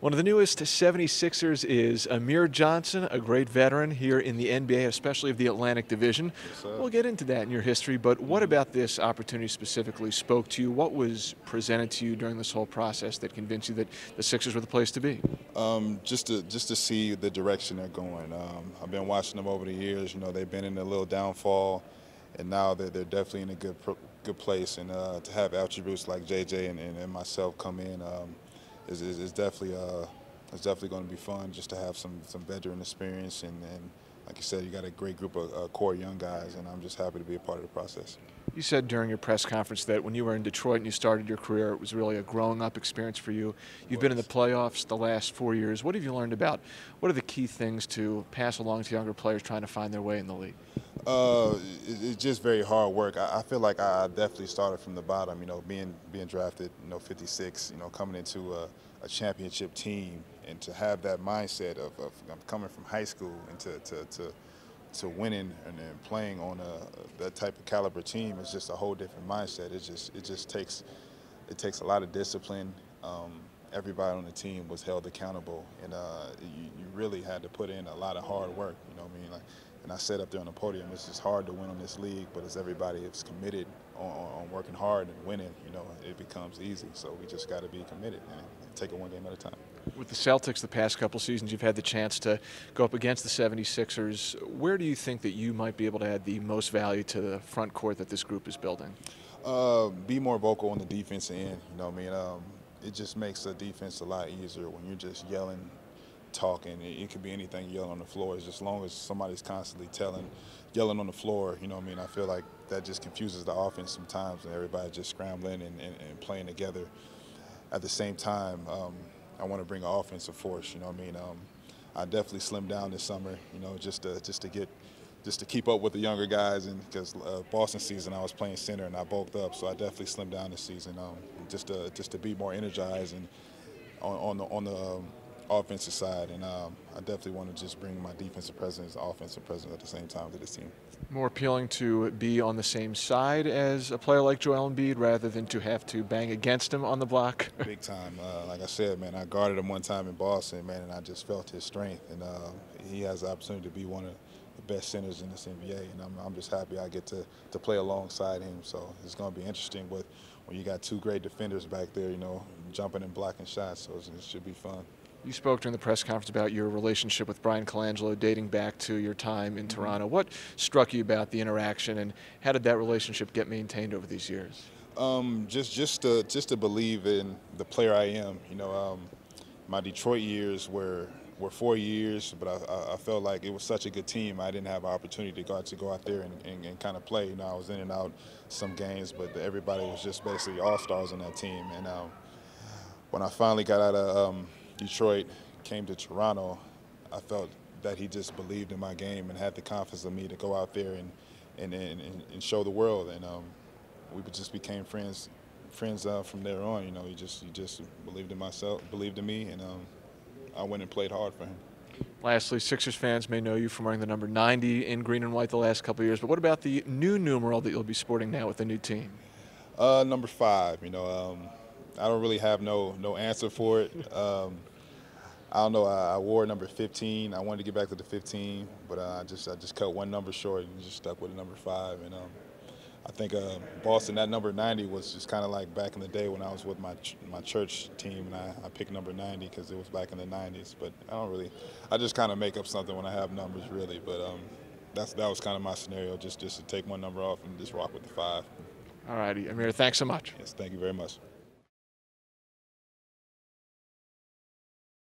One of the newest 76ers is Amir Johnson, a great veteran here in the NBA, especially of the Atlantic Division. Yes, sir. We'll get into that in your history, but what about this opportunity specifically spoke to you? What was presented to you during this whole process that convinced you that the Sixers were the place to be? Just to see the direction they're going. I've been watching them over the years. You know, they've been in a little downfall, and now they're definitely in a good place. And to have attributes like JJ and myself come in is definitely it's definitely going to be fun just to have some veteran experience. And like you said, you got a great group of core young guys, and I'm just happy to be a part of the process. You said during your press conference that when you were in Detroit and you started your career, it was really a growing up experience for you. You've been in the playoffs the last 4 years. What have you learned about what are the key things to pass along to younger players trying to find their way in the league? It's just very hard work. I feel like I definitely started from the bottom. You know, being drafted, 56. You know, coming into a championship team, and to have that mindset of coming from high school and to winning and playing on that type of caliber team is just a whole different mindset. It just takes a lot of discipline. Everybody on the team was held accountable, and you really had to put in a lot of hard work. You know what I mean? And I said up there on the podium, it's just hard to win on this league, but as everybody is committed on working hard and winning, it becomes easy. So we just got to be committed and take it one game at a time. With the Celtics the past couple seasons, you've had the chance to go up against the 76ers. Where do you think that you might be able to add the most value to the front court that this group is building? Be more vocal on the defensive end. You know what I mean? It just makes the defense a lot easier when you're just yelling, talking. It could be anything yelling on the floor. It's just as long as somebody's constantly yelling on the floor, you know what I mean? I feel like that just confuses the offense sometimes, and everybody just scrambling and playing together. At the same time, I want to bring an offensive force, you know what I mean? I definitely slimmed down this summer, just to keep up with the younger guys, and because Boston season I was playing center and I bulked up, so I definitely slimmed down this season, just to be more energized and on the offensive side, and I definitely want to just bring my defensive presence, offensive presence at the same time to this team. More appealing to be on the same side as a player like Joel Embiid rather than to have to bang against him on the block? Big time. Like I said, man, I guarded him one time in Boston, man, and I just felt his strength, and he has the opportunity to be one of the best centers in this NBA, and I'm just happy I get to play alongside him. So it's going to be interesting when you got two great defenders back there, jumping and blocking shots, so it should be fun. You spoke during the press conference about your relationship with Brian Colangelo dating back to your time in Toronto. What struck you about the interaction, and how did that relationship get maintained over these years? Just to believe in the player I am. My Detroit years were 4 years, but I felt like it was such a good team. I didn't have an opportunity to go out there and kind of play. I was in and out some games, but everybody was just basically all-stars on that team. And when I finally got out of Detroit, came to Toronto, I felt that he just believed in my game and had the confidence in me to go out there and show the world. And we just became friends from there on. He just believed in myself, believed in me, and I went and played hard for him. Lastly, Sixers fans may know you from wearing the number 90 in green and white the last couple of years, but what about the new numeral that you'll be sporting now with the new team? Number 5. I don't really have no answer for it. I don't know. I wore number 15. I wanted to get back to the 15, but I just cut one number short and just stuck with the number 5. And I think Boston, that number 90 was just kind of like back in the day when I was with my church team, and I picked number 90 because it was back in the 90s. But I just kind of make up something when I have numbers, really. But that was kind of my scenario, just to take one number off and just rock with the 5. All righty, Amir, thanks so much. Yes, thank you very much.